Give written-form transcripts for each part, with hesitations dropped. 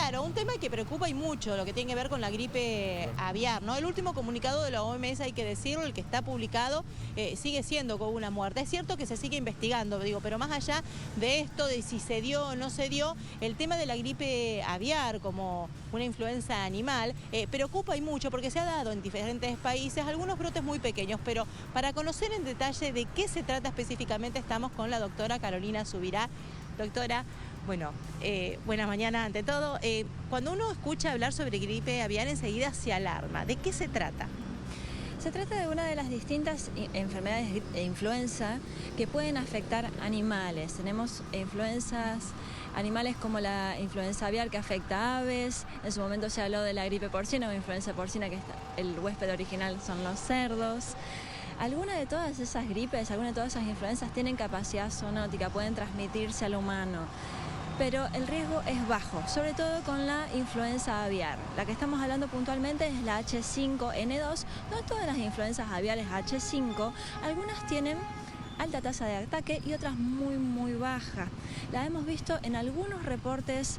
Claro, un tema que preocupa y mucho, lo que tiene que ver con la gripe aviar, ¿no? El último comunicado de la OMS, hay que decirlo, el que está publicado, sigue siendo con una muerte. Es cierto que se sigue investigando, digo, pero más allá de esto, de si se dio o no se dio, el tema de la gripe aviar como una influenza animal, preocupa y mucho porque se ha dado en diferentes países, algunos brotes muy pequeños, pero para conocer en detalle de qué se trata específicamente, estamos con la doctora Carolina Subirá. Doctora, bueno, buena mañana ante todo. Cuando uno escucha hablar sobre gripe aviar enseguida se alarma. ¿De qué se trata? Se trata de una de las distintas enfermedades de influenza que pueden afectar animales. Tenemos influencias animales como la influenza aviar que afecta a aves. En su momento se habló de la gripe porcina o influenza porcina, que el huésped original son los cerdos. Algunas de todas esas gripes, algunas de todas esas influencias tienen capacidad zoonótica, pueden transmitirse al humano, pero el riesgo es bajo, sobre todo con la influenza aviar. La que estamos hablando puntualmente es la H5N2, no todas las influencias aviares H5, algunas tienen alta tasa de ataque y otras muy baja. La hemos visto en algunos reportes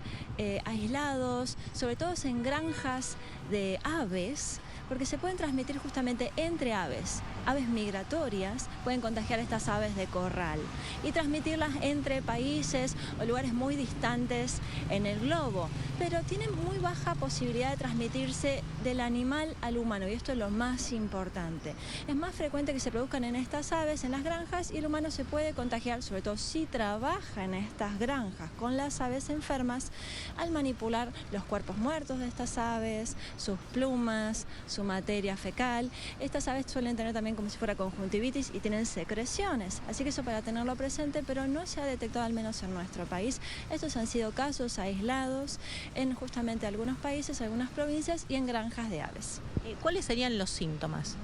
aislados, sobre todo en granjas de aves, porque se pueden transmitir justamente entre aves. Aves migratorias pueden contagiar estas aves de corral y transmitirlas entre países o lugares muy distantes en el globo, pero tienen muy baja posibilidad de transmitirse del animal al humano, y esto es lo más importante. Es más frecuente que se produzcan en estas aves, en las granjas, y el humano se puede contagiar, sobre todo si trabaja en estas granjas con las aves enfermas, al manipular los cuerpos muertos de estas aves, sus plumas, su materia fecal. Estas aves suelen tener también como si fuera conjuntivitis y tienen secreciones, así que eso para tenerlo presente, pero no se ha detectado, al menos en nuestro país. Estos han sido casos aislados en justamente algunos países, algunas provincias y en granjas de aves. ¿Cuáles serían los síntomas?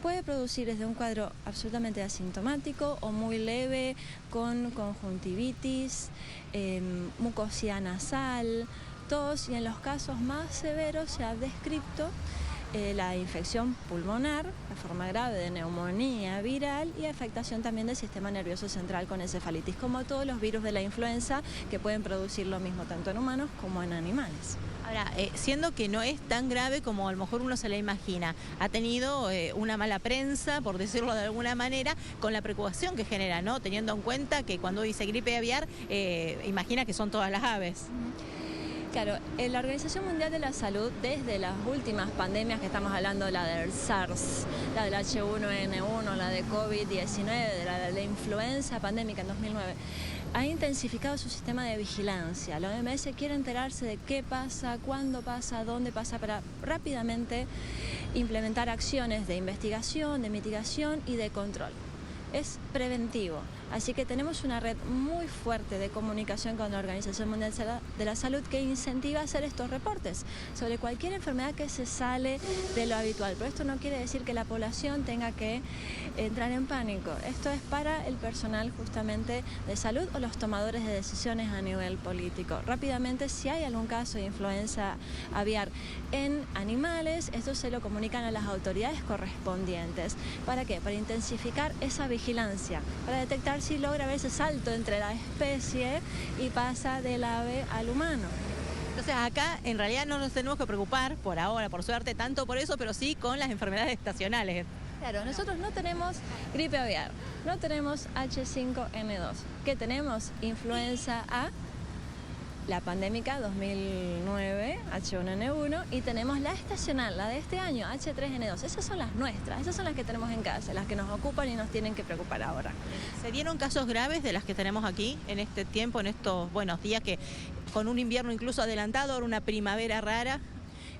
Puede producir desde un cuadro absolutamente asintomático o muy leve, con conjuntivitis, mucosidad nasal, tos, y en los casos más severos se ha descrito la infección pulmonar, la forma grave de neumonía viral y afectación también del sistema nervioso central con encefalitis, como todos los virus de la influenza que pueden producir lo mismo tanto en humanos como en animales. Ahora, siendo que no es tan grave como a lo mejor uno se la imagina, ha tenido una mala prensa, por decirlo de alguna manera, con la preocupación que genera, ¿no? Teniendo en cuenta que cuando dice gripe aviar, imagina que son todas las aves. Claro, la Organización Mundial de la Salud, desde las últimas pandemias que estamos hablando, la del SARS, la del H1N1, la de COVID-19, de la influenza pandémica en 2009, ha intensificado su sistema de vigilancia. La OMS quiere enterarse de qué pasa, cuándo pasa, dónde pasa, para rápidamente implementar acciones de investigación, de mitigación y de control. Es preventivo, así que tenemos una red muy fuerte de comunicación con la Organización Mundial de la Salud que incentiva a hacer estos reportes sobre cualquier enfermedad que se sale de lo habitual. Pero esto no quiere decir que la población tenga que entrar en pánico. Esto es para el personal justamente de salud o los tomadores de decisiones a nivel político. Rápidamente, si hay algún caso de influenza aviar en animales, esto se lo comunican a las autoridades correspondientes. ¿Para qué? Para intensificar esa vigilancia, para detectar si logra haber ese salto entre la especie y pasa del ave al humano. Entonces acá en realidad no nos tenemos que preocupar por ahora, por suerte, tanto por eso, pero sí con las enfermedades estacionales. Claro, nosotros no tenemos gripe aviar, no tenemos H5N2. ¿Qué tenemos? Influenza A, la pandémica 2009, H1N1, y tenemos la estacional, la de este año, H3N2. Esas son las nuestras, esas son las que tenemos en casa, las que nos ocupan y nos tienen que preocupar ahora. ¿Se dieron casos graves de las que tenemos aquí en este tiempo, en estos buenos días, que con un invierno incluso adelantado, ahora una primavera rara?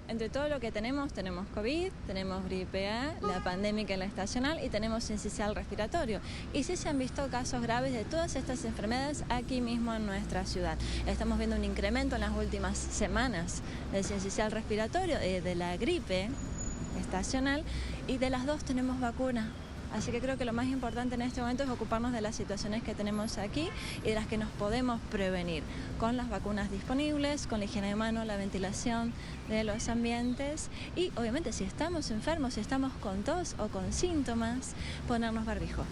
Entre todo lo que tenemos COVID, tenemos gripe A, la pandémica y la estacional, y tenemos sincicial respiratorio. Y sí se han visto casos graves de todas estas enfermedades aquí mismo en nuestra ciudad. Estamos viendo un incremento en las últimas semanas del sincicial respiratorio, de la gripe estacional, y de las dos tenemos vacuna. Así que creo que lo más importante en este momento es ocuparnos de las situaciones que tenemos aquí y de las que nos podemos prevenir, con las vacunas disponibles, con la higiene de mano, la ventilación de los ambientes y obviamente si estamos enfermos, si estamos con tos o con síntomas, ponernos barbijo.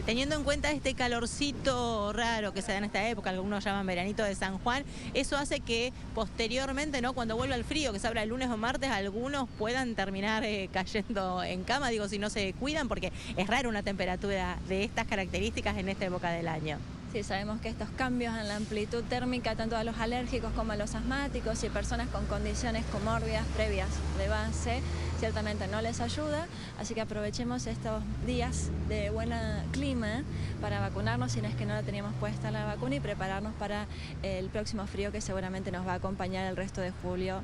Teniendo en cuenta este calorcito raro que se da en esta época, algunos llaman veranito de San Juan, eso hace que posteriormente, ¿no?, cuando vuelva el frío, que se habla el lunes o martes, algunos puedan terminar cayendo en cama, digo, si no se cuidan, porque es raro una temperatura de estas características en esta época del año. Sí, sabemos que estos cambios en la amplitud térmica, tanto a los alérgicos como a los asmáticos y personas con condiciones comórbidas previas de base, ciertamente no les ayuda, así que aprovechemos estos días de buen clima para vacunarnos si no es que no la teníamos puesta la vacuna y prepararnos para el próximo frío que seguramente nos va a acompañar el resto de julio.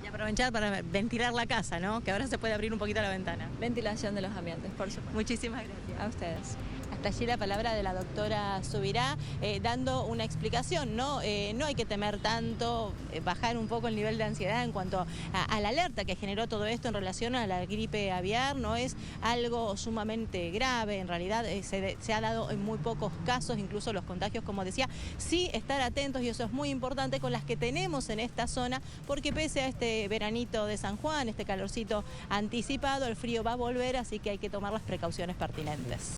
Y aprovechar para ventilar la casa, ¿no?, que ahora se puede abrir un poquito la ventana. Ventilación de los ambientes, por supuesto. Muchísimas gracias. A ustedes. Hasta allí la palabra de la doctora Subirá, dando una explicación, ¿no? No hay que temer tanto, bajar un poco el nivel de ansiedad en cuanto a la alerta que generó todo esto en relación a la gripe aviar. No es algo sumamente grave, en realidad se ha dado en muy pocos casos, incluso los contagios, como decía. Sí estar atentos, y eso es muy importante, con las que tenemos en esta zona, porque pese a este veranito de San Juan, este calorcito anticipado, el frío va a volver, así que hay que tomar las precauciones pertinentes.